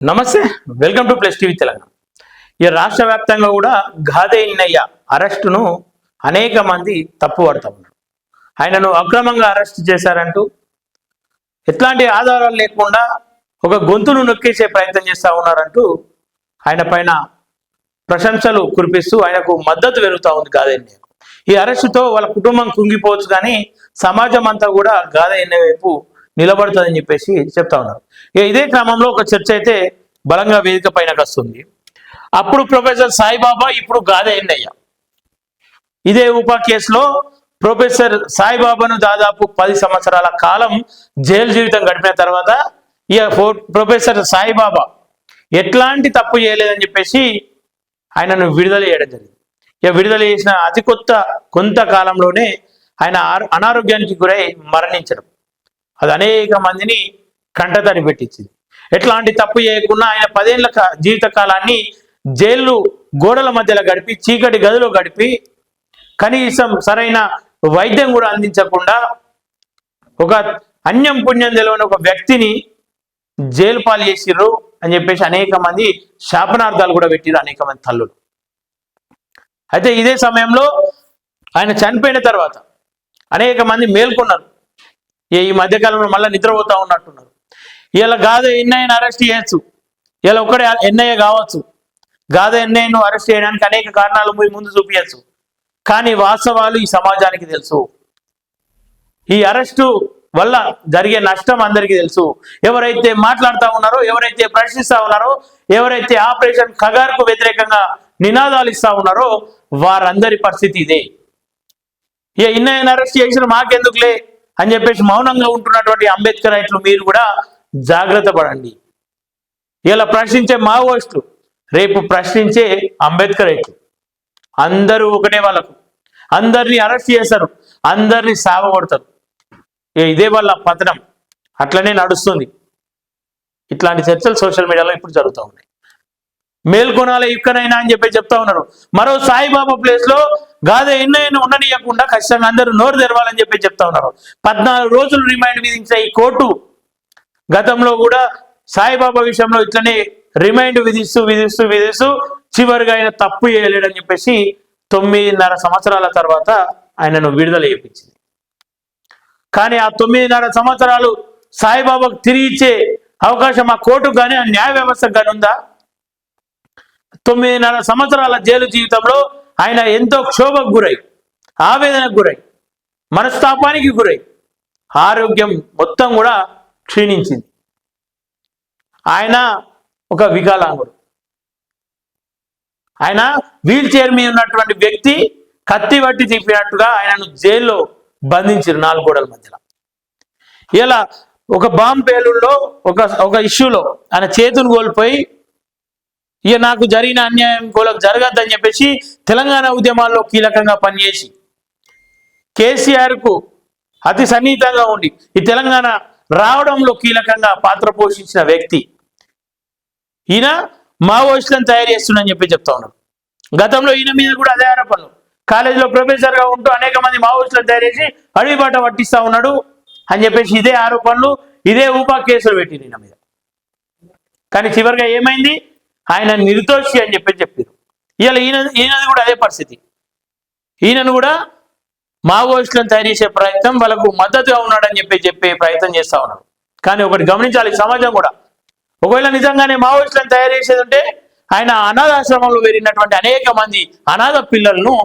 నమస్తే, welcome to plus TV Telangana. ఈ రాష్ట్ర వ్యాప్తంగా కూడా గాదే ఇన్నయ్య అరెస్టును అనేక మంది తప్పుపడతా ఉన్నారు. ఆయనను అక్రమంగా అరెస్ట్ చేశారంటూ ఎట్లాంటి ఆధారాలు లేకుండా ఒక గొంతును నొక్కేసే ప్రయత్నం చేస్తూ ఉన్నారంటూ ఆయన పైన ప్రశంసలు కురిపిస్తూ ఆయనకు మద్దతు పెరుగుతూ ఉంది గాదే ఇన్నయ్య. ఈ అరెస్టుతో వాళ్ళ కుటుంబం కుంగిపోవచ్చు, కానీ సమాజం అంతా కూడా గాదే ఇన్నయ్య వైపు నిలబడుతుందని చెప్పేసి చెప్తా ఉన్నారు. ఇదే క్రమంలో ఒక చర్చ అయితే బలంగా వేదిక పైనకు వస్తుంది. అప్పుడు ప్రొఫెసర్ సాయిబాబా, ఇప్పుడు గాదే ఇన్నయ్య. ఇదే ఉపా కేసులో ప్రొఫెసర్ సాయిబాబాను దాదాపు 10 సంవత్సరాల కాలం జైలు జీవితం గడిపిన తర్వాత ప్రొఫెసర్ సాయిబాబా ఎట్లాంటి తప్పు చేయలేదని చెప్పేసి ఆయనను విడుదల చేయడం జరిగింది. విడుదల చేసిన అతి కొంతకాలంలోనే ఆయన అనారోగ్యానికి గురై మరణించడం, అది అనేక మందిని కంటతడి పెట్టించింది. ఎట్లాంటి తప్పు చేయకుండా ఆయన 10 ఏళ్ల జీవిత కాలాన్ని జైలు గోడల మధ్యలో గడిపి, చీకటి గదిలో గడిపి, కనీసం సరైన వైద్యం కూడా అందించకుండా ఒక అన్యం పుణ్యం తెలియని ఒక వ్యక్తిని జైలు పాలు చేసిర్రు అని చెప్పేసి అనేక మంది శాపనార్థాలు కూడా పెట్టిరు, అనేక మంది తల్లులు. అయితే ఇదే సమయంలో ఆయన చనిపోయిన తర్వాత అనేక మంది మేల్కొన్నారు. ఈ మధ్యకాలంలో మళ్ళీ నిద్రపోతా ఉన్నట్టున్నారు. ఇలా గాదే ఎన్నయ్యను అరెస్ట్ చేయొచ్చు, ఇలా ఒక్కడే ఎన్నయ్య కావచ్చు, గాదే ఎన్నయ్యను అరెస్ట్ చేయడానికి అనేక కారణాలు ముందు చూపించచ్చు. కానీ వాస్తవాలు ఈ సమాజానికి తెలుసు. ఈ అరెస్టు వల్ల జరిగే నష్టం అందరికీ తెలుసు. ఎవరైతే మాట్లాడుతూ ఉన్నారో, ఎవరైతే ప్రశ్నిస్తూ ఉన్నారో, ఎవరైతే ఆపరేషన్ ఖగార్కు వ్యతిరేకంగా నినాదాలు ఇస్తా ఉన్నారో వారందరి పరిస్థితి ఇదే. ఎన్నయ్యను అరెస్ట్ చేసిన మాకెందుకులే అని చెప్పేసి మౌనంగా ఉంటున్నటువంటి అంబేద్కర్ రైట్లు మీరు కూడా జాగ్రత్త పడండి. ఇలా ప్రశ్నించే మావోయిస్టులు, రేపు ప్రశ్నించే అంబేద్కర్ రైట్లు అందరూ ఒకటే. వాళ్ళకు అందరినీ అరెస్ట్ చేస్తారు, అందరినీ సావగొడతారు. ఇదే వాళ్ళ పతనం అట్లనే నడుస్తుంది. ఇట్లాంటి చర్చలు సోషల్ మీడియాలో ఇప్పుడు జరుగుతూ ఉన్నాయి. మేల్కొనాలి ఇక్కడైనా అని చెప్పి చెప్తా ఉన్నారు. మరో సాయిబాబా ప్లేస్ లో గాదే ఎన్నయ్యను ఉండనీయకుండా ఖచ్చితంగా అందరూ నోరు తెరవాలని చెప్పి చెప్తా ఉన్నారు. 14 రోజులు రిమాండ్ విధించిన ఈ కోర్టు గతంలో కూడా సాయిబాబా విషయంలో ఇట్లనే రిమైండ్ విధిస్తూ చివరిగా ఆయన తప్పు చేయలేడని చెప్పేసి 9.5 సంవత్సరాల తర్వాత ఆయనను విడుదల చేయించింది. కానీ ఆ 9.5 సంవత్సరాలు సాయిబాబాకు తిరిగి ఇచ్చే అవకాశం ఆ కోర్టుకు కానీ ఆ న్యాయ వ్యవస్థకు కానీ ఉందా? 9.5 సంవత్సరాల జైలు జీవితంలో ఆయన ఎంతో క్షోభకు గురై, ఆవేదనకు గురై, మనస్తాపానికి గురై, ఆరోగ్యం మొత్తం కూడా క్షీణించింది. ఆయన ఒక వికలాంగుడు. ఆయన వీల్ చైర్ మీద ఉన్నటువంటి వ్యక్తి కత్తి పట్టి తిప్పినట్టుగా ఆయనను జైల్లో బంధించారు 4 గోడల మధ్యలో. ఇలా ఒక బాంబు పేలుల్లో ఒక ఇష్యూలో ఆయన చేతును కోల్పోయి నాకు జరిగిన అన్యాయం కోలకు జరగద్దని చెప్పేసి తెలంగాణ ఉద్యమాల్లో కీలకంగా పనిచేసి కేసీఆర్కు అతి సన్నిహితంగా ఉండి ఈ తెలంగాణ రావడంలో కీలకంగా పాత్ర పోషించిన వ్యక్తి ఈయన మావోయిస్టులను తయారు చేస్తుండని చెప్పి చెప్తా ఉన్నారు. గతంలో ఈయన మీద కూడా అదే ఆరోపణలు. కాలేజీలో ప్రొఫెసర్గా ఉంటూ అనేక మంది మావోయిస్టులను తయారు చేసి అడవిబాట పట్టిస్తా ఉన్నాడు అని చెప్పేసి ఇదే ఆరోపణలు, ఇదే ఉపా కేసులు పెట్టింది ఈయన మీద. కానీ చివరిగా ఏమైంది? ఆయన నిర్దోషి అని చెప్పారు. ఇలా ఈయనది కూడా అదే పరిస్థితి. ఈయనను కూడా మావోయిస్టులను తయారు చేసే ప్రయత్నం, వాళ్ళకు మద్దతుగా ఉన్నాడని చెప్పే ప్రయత్నం చేస్తా ఉన్నారు. కానీ ఒకటి గమనించాలి, సమాజం కూడా ఒకవేళ నిజంగానే మావోయిస్టులను తయారు చేసేది ఉంటే ఆయన అనాథాశ్రమంలో వెళ్ళినటువంటి అనేక మంది అనాథ పిల్లలను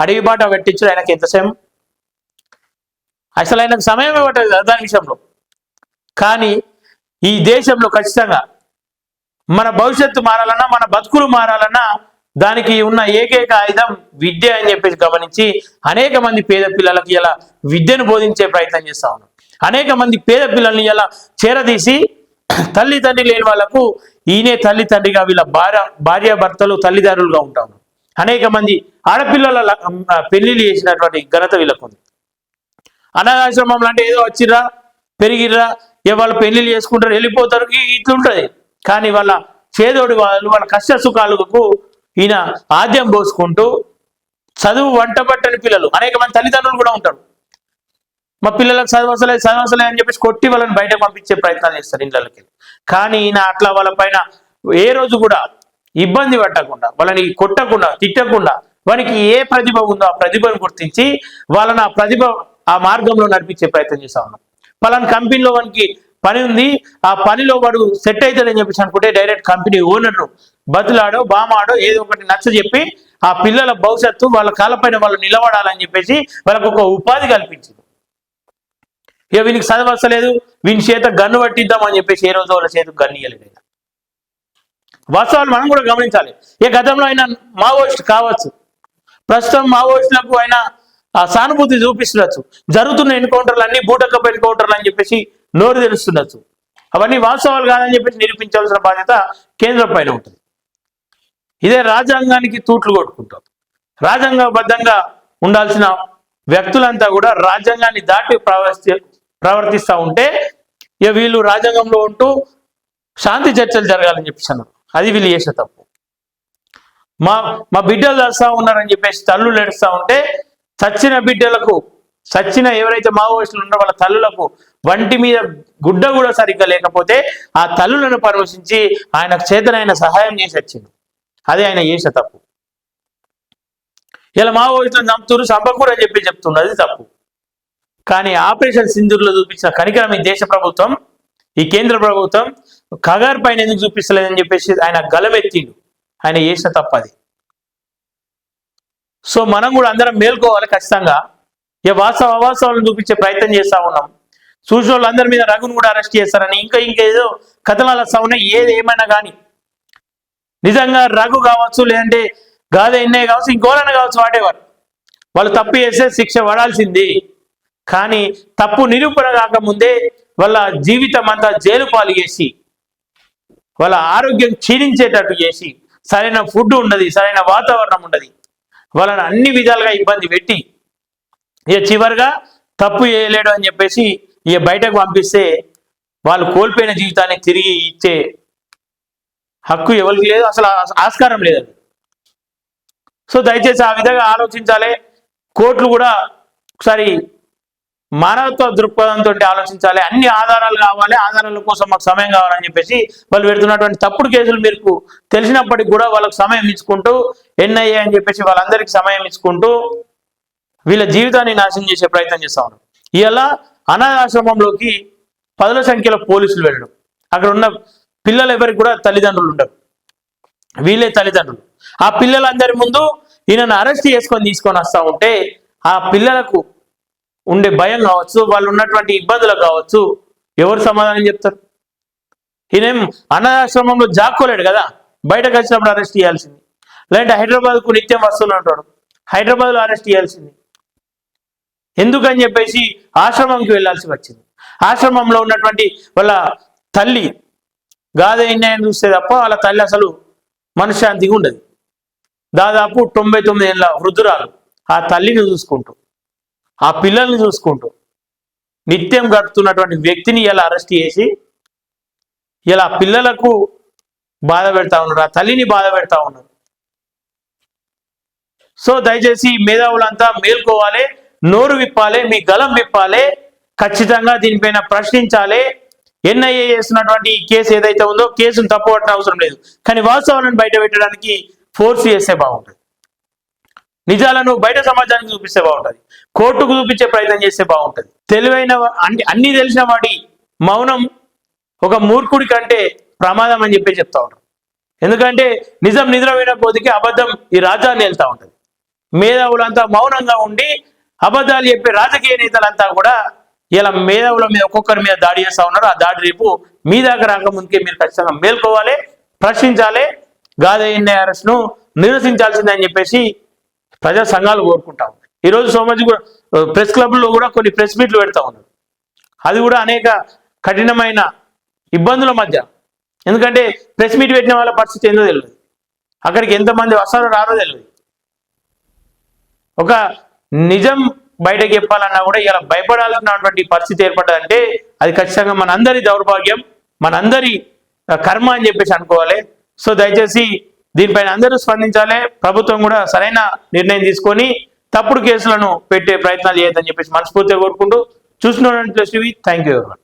అడవిబాట పెట్టించు ఆయనకి ఎంత సమయం? అసలు ఆయనకు సమయం ఇవ్వటం దాని విషయంలో. కానీ ఈ దేశంలో ఖచ్చితంగా మన భవిష్యత్తు మారాలన్నా, మన బతుకులు మారాలన్నా దానికి ఉన్న ఏకైక ఆయుధం విద్య అని చెప్పేసి గమనించి అనేక మంది పేద పిల్లలకి ఇలా విద్యను బోధించే ప్రయత్నం చేస్తా ఉన్నాం. అనేక మంది పేద పిల్లల్ని ఇలా చేరదీసి తల్లి తండ్రి లేని వాళ్ళకు ఈయనే తల్లి తండ్రిగా, వీళ్ళ భార్యాభర్తలు తల్లిదండ్రులుగా ఉంటాం. అనేక మంది ఆడపిల్లల పెళ్లిళ్ళు చేసినటువంటి ఘనత వీళ్ళకు ఉంది. అనాథాశ్రమంలో అంటే ఏదో వచ్చిర్రా పెరిగిర్రా, వాళ్ళు పెళ్లిళ్ళు చేసుకుంటారు వెళ్ళిపోతారు, ఇట్లుంటది. కానీ వాళ్ళ చేదోడు వాళ్ళ కష్ట సుఖాలకు ఈయన ఆద్యం పోసుకుంటూ చదువు వంట పట్టని పిల్లలు అనేక మంది తల్లిదండ్రులు కూడా ఉంటారు. మా పిల్లలకు చదవసలే అని చెప్పేసి కొట్టి వాళ్ళని బయటకు పంపించే ప్రయత్నాలు చేస్తారు ఇళ్ళకి. కానీ ఈయన అట్లా వాళ్ళ పైన ఏ రోజు కూడా ఇబ్బంది పెట్టకుండా, వాళ్ళని కొట్టకుండా, తిట్టకుండా, వానికి ఏ ప్రతిభ ఉందో ఆ ప్రతిభను గుర్తించి వాళ్ళని ఆ ప్రతిభ ఆ మార్గంలో నడిపించే ప్రయత్నం చేస్తా ఉన్నాం. పలానా కంపెనీలో వానికి పని ఉంది, ఆ పనిలో వాడు సెట్ అవుతాడని చెప్పేసి అనుకుంటే డైరెక్ట్ కంపెనీ ఓనర్ను బతులాడో బామాడో ఏదో ఒకటి నచ్చ చెప్పి ఆ పిల్లల భవిష్యత్తు వాళ్ళ కాళ్ళపైన వాళ్ళు నిలబడాలని చెప్పేసి వాళ్ళకు ఒక ఉపాధి కల్పించింది. ఇక వీనికి చదవస్తలేదు, వీని చేత గన్ను పట్టిద్దామని చెప్పేసి ఏ రోజు వాళ్ళ చేతికి గన్ను ఇవ్వలేదు. వాస్తవాలు మనం కూడా గమనించాలి. ఏ గతంలో ఆయన మావోయిస్ట్ కావచ్చు, ప్రస్తుతం మావోయిస్టులకు ఆయన సానుభూతి చూపిస్తుండొచ్చు, జరుగుతున్న ఎన్కౌంటర్లు అన్ని బూటకపు ఎన్కౌంటర్లు అని చెప్పేసి నోరు తెలుస్తుండొచ్చు. అవన్నీ వాస్తవాలు కాదని చెప్పేసి నిరూపించాల్సిన బాధ్యత కేంద్రం పైన ఉంటుంది. ఇదే రాజ్యాంగానికి తూట్లు కొట్టుకుంటాం. రాజ్యాంగబద్ధంగా ఉండాల్సిన వ్యక్తులంతా కూడా రాజ్యాంగాన్ని దాటి ప్రవర్తిస్తూ ఉంటే ఇక వీళ్ళు రాజ్యాంగంలో ఉంటూ శాంతి చర్చలు జరగాలని చెప్పేసి అన్నారు. అది వీళ్ళు చేసే తప్పు. మా బిడ్డలు చేస్తా ఉన్నారని చెప్పేసి తల్లులు ఏడుస్తూ ఉంటే చచ్చిన బిడ్డలకు, చచ్చిన ఎవరైతే మావోయిస్టులు ఉన్నారో వాళ్ళ తల్లులకు వంటి మీద గుడ్డ కూడా సరిగ్గా లేకపోతే ఆ తల్లులను పరామర్శించి ఆయనకు చేతనైన సహాయం చేసి వచ్చింది. అదే ఆయన చేసే తప్పు. ఇలా మావోయిస్టులను చంపుతున్నారు, చంపకూడదు అని చెప్పి చెప్తున్నారు, అది తప్పు. కానీ ఆపరేషన్ సింధూర్లో చూపించిన కనికరం ఈ దేశ ప్రభుత్వం, ఈ కేంద్ర ప్రభుత్వం కగార్ పైన ఎందుకు చూపిస్తలేదని చెప్పేసి ఆయన గలమెత్తిండు. ఆయన చేసిన తప్పది. సో మనం కూడా అందరం మేల్కోవాలి ఖచ్చితంగా. ఇక అవాస్తవాలను చూపించే ప్రయత్నం చేస్తా ఉన్నాం. చూసిన వాళ్ళందరి మీద రఘును కూడా అరెస్ట్ చేస్తారని ఇంకేదో కథనాలు వస్తా ఉన్నాయి. ఏమైనా కానీ నిజంగా రఘు కావచ్చు, లేదంటే గాదే ఇన్నయ్య కావచ్చు, ఇంకోరైనా కావచ్చు, వాటెవర్, వాళ్ళు తప్పు చేస్తే శిక్ష పడాల్సింది. కానీ తప్పు నిరూపణ కాకముందే వాళ్ళ జీవితం అంతా జైలు పాలు చేసి, వాళ్ళ ఆరోగ్యం క్షీణించేటట్టు చేసి, సరైన ఫుడ్ ఉండదు, సరైన వాతావరణం ఉండదు, వాళ్ళని అన్ని విధాలుగా ఇబ్బంది పెట్టి ఇక చివరిగా తప్పు చేయలేడు అని చెప్పేసి ఇక బయటకు పంపిస్తే వాళ్ళు కోల్పోయిన జీవితాన్ని తిరిగి ఇచ్చే హక్కు ఎవరికి లేదు, అసలు ఆస్కారం లేదు. సో దయచేసి ఆ విధంగా ఆలోచించాలి. కోర్టులు కూడా ఒకసారి మానవత్వ దృక్పథంతో ఆలోచించాలి. అన్ని ఆధారాలు కావాలి, ఆధారాల కోసం మాకు సమయం కావాలని చెప్పేసి వాళ్ళు పెడుతున్నటువంటి తప్పుడు కేసులు మీకు తెలిసినప్పటికి కూడా వాళ్ళకు సమయం ఇచ్చుకుంటూ, ఎన్ఐఏ అని చెప్పేసి వాళ్ళందరికీ సమయం ఇచ్చుకుంటూ వీళ్ళ జీవితాన్ని నాశనం చేసే ప్రయత్నం చేస్తా ఉన్నారు. ఇలా అనాథాశ్రమంలోకి 10ల సంఖ్యలో పోలీసులు వెళ్ళడం, అక్కడ ఉన్న పిల్లలు ఎవరికి కూడా తల్లిదండ్రులు ఉండరు, వీళ్ళే తల్లిదండ్రులు. ఆ పిల్లలందరి ముందు ఈయనను అరెస్ట్ తీసుకొని వస్తూ ఉంటే ఆ పిల్లలకు ఉండే భయం కావచ్చు, వాళ్ళు ఉన్నటువంటి ఇబ్బందులకు కావచ్చు, ఎవరు సమాధానం చెప్తారు? ఈయనేం అనాథాశ్రమంలో జాక్కోలేడు కదా, బయటకు వచ్చినప్పుడు అరెస్ట్ చేయాల్సింది. లేదంటే హైదరాబాద్కు నిత్యం వస్తున్నట్టు హైదరాబాద్లో అరెస్ట్ చేయాల్సింది. ఎందుకని చెప్పేసి ఆశ్రమంకి వెళ్ళాల్సి వచ్చింది. ఆశ్రమంలో ఉన్నటువంటి వాళ్ళ తల్లి గాదే ఇన్నయ్యని చూస్తే తప్ప వాళ్ళ తల్లి అసలు మనశ్శాంతిగా ఉండదు. దాదాపు 99 ఏళ్ళ వృద్ధురాలు ఆ తల్లిని చూసుకుంటూ, ఆ పిల్లల్ని చూసుకుంటూ నిత్యం గడుపుతున్నటువంటి వ్యక్తిని ఇలా అరెస్ట్ చేసి ఇలా పిల్లలకు బాధ పెడతా ఉన్నారు, ఆ తల్లిని బాధ పెడతా ఉన్నారు. సో దయచేసి మేధావులంతా మేల్కోవాలి, నోరు విప్పాలి, మీ గలం విప్పాలి, ఖచ్చితంగా దీనిపైన ప్రశ్నించాలి. ఎన్ఐఏ చేస్తున్నటువంటి ఈ కేసు ఏదైతే ఉందో కేసును తప్పుపట్టిన అవసరం లేదు, కానీ వాస్తవాలను బయట పెట్టడానికి ఫోర్స్ చేస్తే బాగుంటుంది. నిజాలను బయట సమాజానికి చూపిస్తే బాగుంటుంది, కోర్టుకు చూపించే ప్రయత్నం చేస్తే బాగుంటుంది. తెలివైన అన్ని తెలిసిన వాడి మౌనం ఒక మూర్ఖుడి కంటే ప్రమాదం అని చెప్పి చెప్తా ఉంటారు. ఎందుకంటే నిజం నిద్రపోయిన కొద్దికి అబద్ధం ఈ రాజ్యాన్ని వెళ్తూ ఉంటుంది. మేధావులంతా మౌనంగా ఉండి అబద్ధాలు చెప్పే రాజకీయ నేతలంతా కూడా ఇలా మేధావుల మీద ఒక్కొక్కరి మీద దాడి చేస్తూ ఉన్నారు. ఆ దాడి రేపు మీ దాకా రాకముందుకే మీరు ఖచ్చితంగా మేల్కోవాలి, ప్రశ్నించాలి, గాదే ఇన్నయ్య అరెస్ట్ను నిరసించాల్సిందని చెప్పేసి ప్రజా సంఘాలు కోరుకుంటా ఉన్నాయి. ఈరోజు సోమజీ కూడా ప్రెస్ క్లబ్లో కూడా కొన్ని ప్రెస్ మీట్లు పెడతా ఉన్నారు. అది కూడా అనేక కఠినమైన ఇబ్బందుల మధ్య, ఎందుకంటే ప్రెస్ మీట్ పెట్టిన వాళ్ళ పరిస్థితి ఏందో తెలియదు, అక్కడికి ఎంతమంది వస్తారో రారో తెలియదు. ఒక నిజం బయటకు చెప్పాలన్నా కూడా ఇలా భయపడాల్సినటువంటి పరిస్థితి ఏర్పడ్డదంటే అది ఖచ్చితంగా మనందరి దౌర్భాగ్యం, మనందరి కర్మ అని చెప్పేసి అనుకోవాలి. సో దయచేసి దీనిపైన అందరూ స్పందించాలి. ప్రభుత్వం కూడా సరైన నిర్ణయం తీసుకొని తప్పుడు కేసులను పెట్టే ప్రయత్నాలు చేయొద్దని చెప్పేసి మనస్ఫూర్తిగా కోరుకుంటూ చూస్తున్నాను. Thank you.